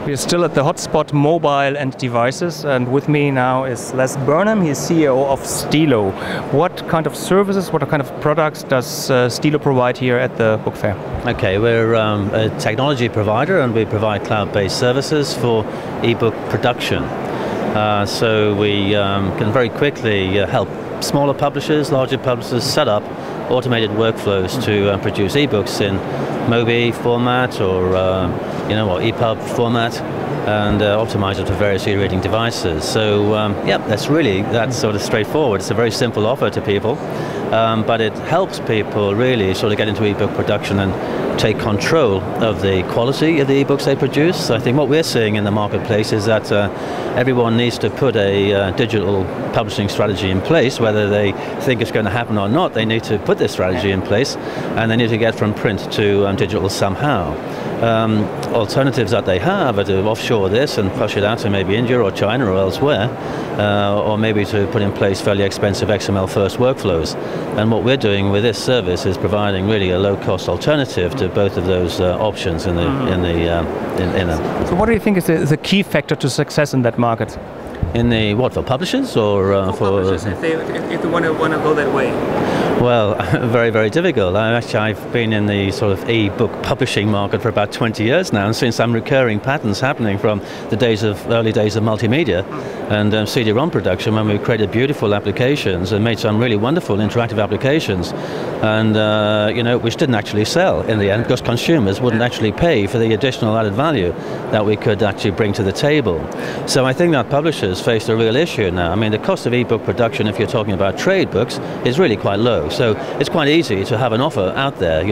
We're still at the hotspot mobile and devices, and with me now is Les Burnham. He's CEO of Stilo. What kind of services, what kind of products does Stilo provide here at the book fair? Okay, we're a technology provider and we provide cloud-based services for ebook production. So we can very quickly help smaller publishers, larger publishers set up automated workflows to produce ebooks in MOBI format or or EPUB format, and optimize it for various e-reading devices. So that's sort of straightforward. It's a very simple offer to people, but it helps people really sort of get into ebook production and take control of the quality of the ebooks they produce. I think what we're seeing in the marketplace is that everyone needs to put a digital publishing strategy in place. Whether they think it's going to happen or not, they need to put this strategy in place, and they need to get from print to digital somehow. Alternatives that they have are to offshore this and push it out to maybe India or China or elsewhere, or maybe to put in place fairly expensive XML first workflows. And what we're doing with this service is providing really a low-cost alternative to both of those options in them. So what do you think is the key factor to success in that market? In the what, for publishers or for publishers, if they want to go that way? Well, very, very difficult. I've been in the sort of e-book publishing market for about 20 years now, and seen some recurring patterns happening from the early days of multimedia and CD-ROM production, when we created beautiful applications and made some really wonderful interactive applications, and which didn't actually sell in the end because consumers wouldn't actually pay for the additional added value that we could actually bring to the table. So I think that publishers face a real issue now. I mean, the cost of e-book production, if you're talking about trade books, is really quite low. So it's quite easy to have an offer out there,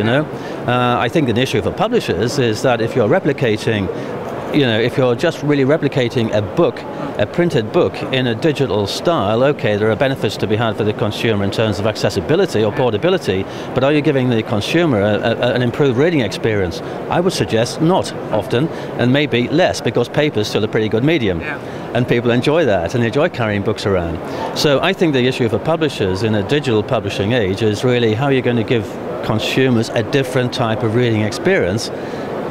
I think the issue for publishers is that if you're replicating, if you're just really replicating a book, a printed book in a digital style, okay, there are benefits to be had for the consumer in terms of accessibility or portability, but are you giving the consumer an improved reading experience? I would suggest not often, and maybe less, because paper is still a pretty good medium. And people enjoy that, and they enjoy carrying books around. So I think the issue for publishers in a digital publishing age is really how you're going to give consumers a different type of reading experience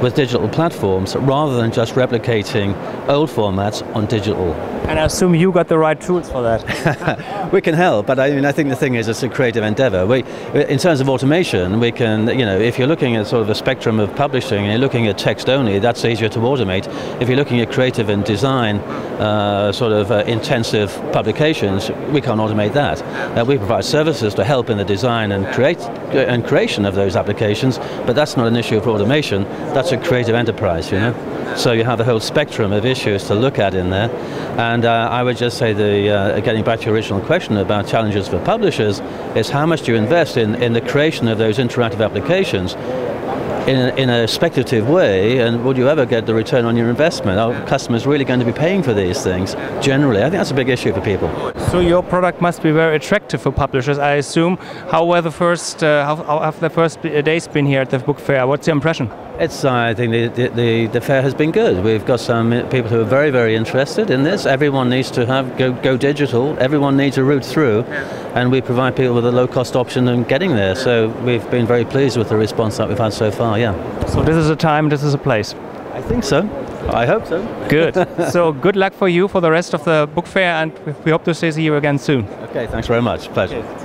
with digital platforms, rather than just replicating old formats on digital. And I assume you got the right tools for that. We can help, but I think the thing is, it's a creative endeavor. In terms of automation, we can, if you're looking at sort of a spectrum of publishing and you're looking at text only, that's easier to automate. If you're looking at creative and design intensive publications, we can't automate that. We provide services to help in the design and creation of those applications, but that's not an issue for automation. That's a creative enterprise, So you have the whole spectrum of issues to look at in there. And I would just say, getting back to your original question about challenges for publishers, is how much do you invest in the creation of those interactive applications in a speculative way, and would you ever get the return on your investment? Are customers really going to be paying for these things generally? I think that's a big issue for people. So your product must be very attractive for publishers, I assume. How have the first days been here at the book fair? What's your impression? I think the fair has been good. We've got some people who are very, very interested in this. Everyone needs to go digital. Everyone needs a route through, and we provide people with a low-cost option in getting there. So we've been very pleased with the response that we've had so far. So this is a time, this is a place. I think so. I hope so. Good. So good luck for you for the rest of the book fair, and we hope to see you again soon. Okay, thanks very much. Pleasure. Okay.